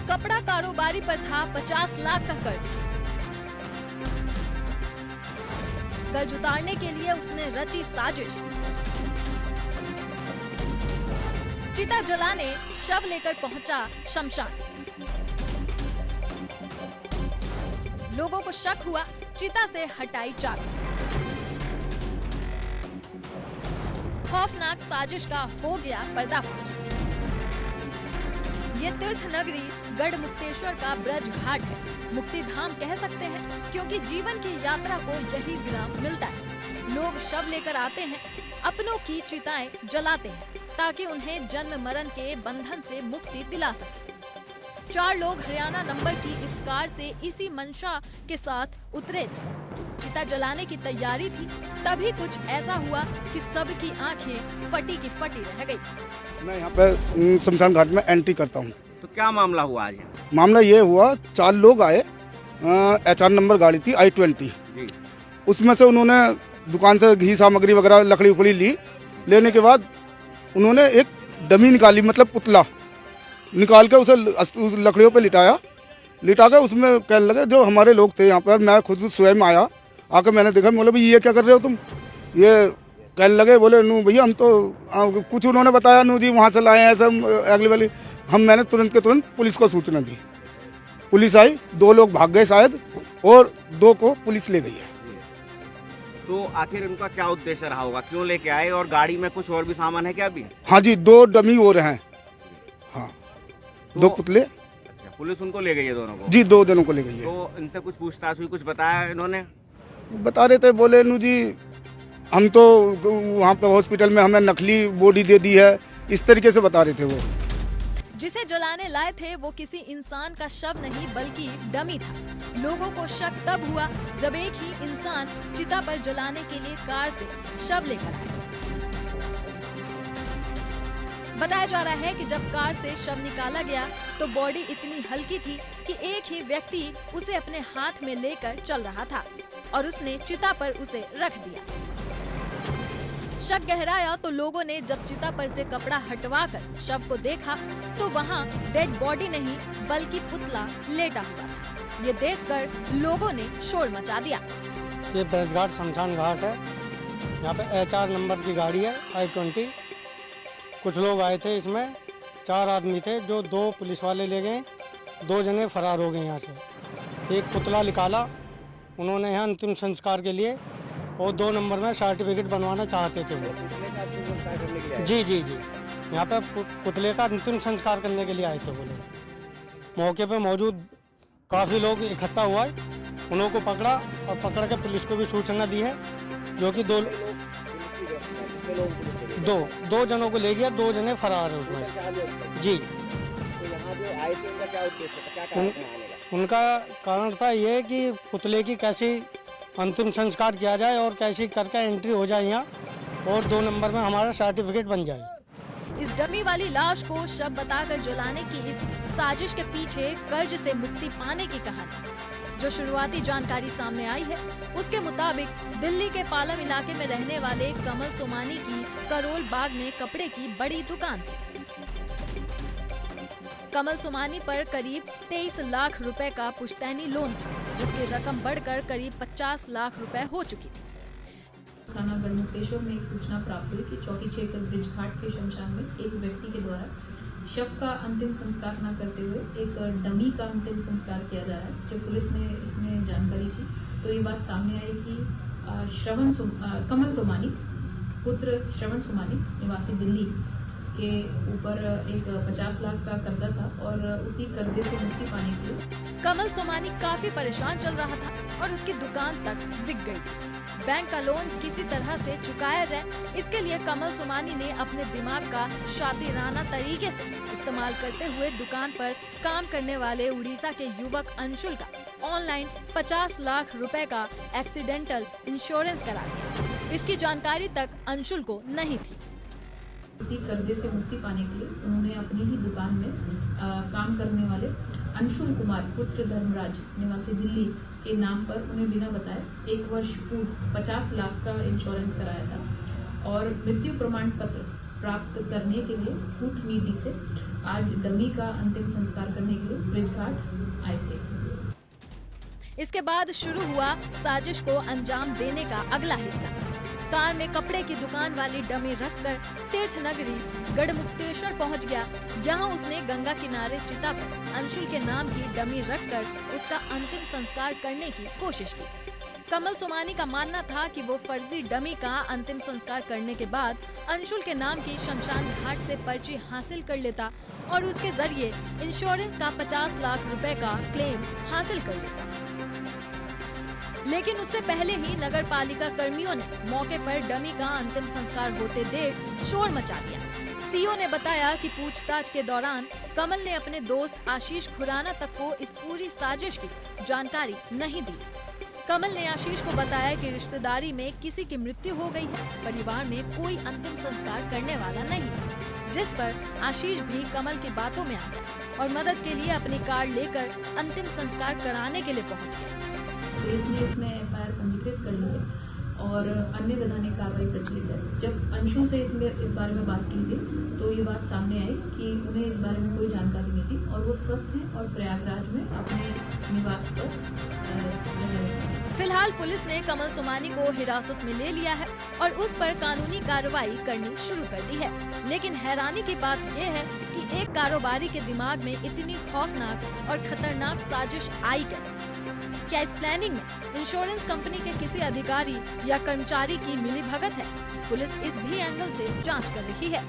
कपड़ा कारोबारी पर था 50 लाख का कर्ज। कर्ज उतारने के लिए उसने रची साजिश। चिता जलाने शव लेकर पहुंचा शमशान। लोगों को शक हुआ, चिता से हटाई चाबी। खौफनाक साजिश का हो गया पर्दाफाश। ये तीर्थ नगरी गढ़मुक्तेश्वर का ब्रज घाट है। मुक्ति धाम कह सकते हैं क्योंकि जीवन की यात्रा को यही विराम मिलता है। लोग शव लेकर आते हैं, अपनों की चिताएं जलाते हैं ताकि उन्हें जन्म मरण के बंधन से मुक्ति दिला सके। 4 लोग हरियाणा नंबर की इस कार से इसी मंशा के साथ उतरे थे। चिता जलाने की तैयारी थी, तभी कुछ ऐसा हुआ कि सबकी आंखें फटी की फटी रह गई। मैं यहाँ पे शमशान घाट में एंट्री करता हूँ। तो क्या मामला हुआ आज? मामला ये हुआ, 4 लोग आए, HR नंबर गाड़ी थी I-20। उसमें से उन्होंने दुकान से घी सामग्री वगैरह लकड़ी उकड़ी ली। लेने के बाद उन्होंने एक डमी निकाली, मतलब पुतला निकाल के उसे उस लकड़ियों पे लिटा के उसमें कहने लगे, जो हमारे लोग थे यहाँ पर, मैं खुद स्वयं आया, आकर मैंने देखा, बोले भाई ये क्या कर रहे हो तुम? ये कहने लगे, बोले नू भैया हम तो कुछ उन्होंने बताया, नू जी वहाँ से लाए हैं सब अगली वाली। मैंने तुरंत के तुरंत पुलिस को सूचना दी। पुलिस आई, 2 लोग भाग गए शायद और 2 को पुलिस ले गई है। तो आखिर उनका क्या उद्देश्य रहा होगा, क्यों लेके आए? और गाड़ी में कुछ और भी सामान है क्या अभी? हाँ जी, 2 डमी और हैं। हाँ, तो 2 पुतले। अच्छा, पुलिस उनको ले गई है दोनों को? जी, 2 जनों को ले गई है। तो इनसे कुछ पूछताछ हुई, कुछ बताया इन्होंने? बता रहे थे, बोले नू जी हम तो वहाँ पे हॉस्पिटल में हमें नकली बॉडी दे दी है, इस तरीके से बता रहे थे वो। जिसे जलाने लाए थे वो किसी इंसान का शव नहीं बल्कि डमी था। लोगों को शक तब हुआ जब एक ही इंसान चिता पर जलाने के लिए कार से शव लेकर आया। बताया जा रहा है कि जब कार से शव निकाला गया तो बॉडी इतनी हल्की थी कि एक ही व्यक्ति उसे अपने हाथ में लेकर चल रहा था और उसने चिता पर उसे रख दिया। शक गहराया तो लोगों ने जब चिता पर से कपड़ा हटवाकर शव को देखा तो वहाँ डेड बॉडी नहीं बल्कि पुतला लेटा हुआ था। ये देखकर लोगों ने शोर मचा दिया। ये ब्रजघाट शमशान घाट है। यहाँ पे HR नंबर की गाड़ी है I-20। कुछ लोग आए थे, इसमें 4 आदमी थे, जो 2 पुलिस वाले ले गए, 2 जने फरार हो गए यहाँ से। एक पुतला निकाला उन्होंने यहाँ अंतिम संस्कार के लिए, और 2 नंबर में सर्टिफिकेट बनवाना चाहते थे वो। जी। यहाँ पे पुतले का अंतिम संस्कार करने के लिए आए थे वो लोग। मौके पे मौजूद काफ़ी लोग इकट्ठा हुआ है, उन्हों को पकड़ा और पकड़ के पुलिस को भी सूचना दी है, जो कि 2 जनों को ले गया, 2 जने फरार है उसमें। जी। उनका कारण था ये कि पुतले की कैसी अंतिम संस्कार किया जाए और कैसी करके एंट्री हो जाए यहाँ, और 2 नंबर में हमारा सर्टिफिकेट बन जाए। इस डमी वाली लाश को शव बताकर जलाने की इस साजिश के पीछे कर्ज से मुक्ति पाने की कहानी, जो शुरुआती जानकारी सामने आई है उसके मुताबिक दिल्ली के पालम इलाके में रहने वाले कमल सोमानी की करोल बाग में कपड़े की बड़ी दुकान थी। कमल सोमानी पर करीब 23 लाख रुपए का पुश्तैनी लोन था, जिसकी रकम बढ़कर करीब 50 लाख रुपए हो चुकी थी। थाना गढ़मुक्तेश्वर में एक सूचना प्राप्त हुई कि चौकी 6 ब्रिज घाट के शमशान में एक व्यक्ति के द्वारा शव का अंतिम संस्कार न करते हुए एक डमी का अंतिम संस्कार किया जा रहा है। जब पुलिस ने इसमें जानकारी की तो ये बात सामने आई कि कमल सोमानी पुत्र श्रवण सोमानी निवासी दिल्ली के ऊपर एक 50 लाख का कर्जा था और उसी कर्जे से मुक्ति पाने के लिए कमल सोमानी काफी परेशान चल रहा था और उसकी दुकान तक बिक गई थी। बैंक का लोन किसी तरह से चुकाया जाए, इसके लिए कमल सोमानी ने अपने दिमाग का शातिराना तरीके से इस्तेमाल करते हुए दुकान पर काम करने वाले उड़ीसा के युवक अंशुल का ऑनलाइन 50 लाख रुपए का एक्सीडेंटल इंश्योरेंस करा दिया। इसकी जानकारी तक अंशुल को नहीं थी। उसी कर्जे से मुक्ति पाने के लिए उन्होंने अपनी ही दुकान में काम करने वाले अंशुल कुमार पुत्र धर्मराज निवासी दिल्ली के नाम पर उन्हें बिना बताए 1 वर्ष पूर्व 50 लाख का इंश्योरेंस कराया था और मृत्यु प्रमाण पत्र प्राप्त करने के लिए कूटनीति से आज डमी का अंतिम संस्कार करने के लिए ब्रिजघाट आए थे। इसके बाद शुरू हुआ साजिश को अंजाम देने का अगला हिस्सा। कार में कपड़े की दुकान वाली डमी रखकर तीर्थ नगरी गढ़मुक्तेश्वर पहुंच गया। यहां उसने गंगा किनारे चिता पर अंशुल के नाम की डमी रखकर उसका अंतिम संस्कार करने की कोशिश की। कमल सोमानी का मानना था कि वो फर्जी डमी का अंतिम संस्कार करने के बाद अंशुल के नाम की शमशान घाट से पर्ची हासिल कर लेता और उसके जरिए इंश्योरेंस का 50 लाख रुपए का क्लेम हासिल कर लेता। लेकिन उससे पहले ही नगर पालिका कर्मियों ने मौके पर डमी का अंतिम संस्कार होते देख शोर मचा दिया। सीओ ने बताया कि पूछताछ के दौरान कमल ने अपने दोस्त आशीष खुराना तक को इस पूरी साजिश की जानकारी नहीं दी। कमल ने आशीष को बताया कि रिश्तेदारी में किसी की मृत्यु हो गई है, परिवार में कोई अंतिम संस्कार करने वाला नहीं, जिस पर आशीष भी कमल की बातों में आ गया और मदद के लिए अपनी कार लेकर अंतिम संस्कार कराने के लिए पहुंच गया। पुलिस ने इसमें एफआईआर पंजीकृत कर ली है और अन्य वैधानिक कार्रवाई प्रचलित है। जब अंशुल से इस बारे में बात की गई तो ये बात सामने आई कि उन्हें इस बारे में कोई जानकारी नहीं थी और वो स्वस्थ हैं और प्रयागराज में अपने निवास पर रह रहे हैं। फिलहाल पुलिस ने कमल सोमानी को हिरासत में ले लिया है और उस पर कानूनी कार्रवाई करनी शुरू कर दी है। लेकिन हैरानी की बात यह है कि एक कारोबारी के दिमाग में इतनी खौफनाक और खतरनाक साजिश आई कैसे? क्या इस प्लानिंग में इंश्योरेंस कंपनी के किसी अधिकारी या कर्मचारी की मिलीभगत है? पुलिस इस भी एंगल से जांच कर रही है।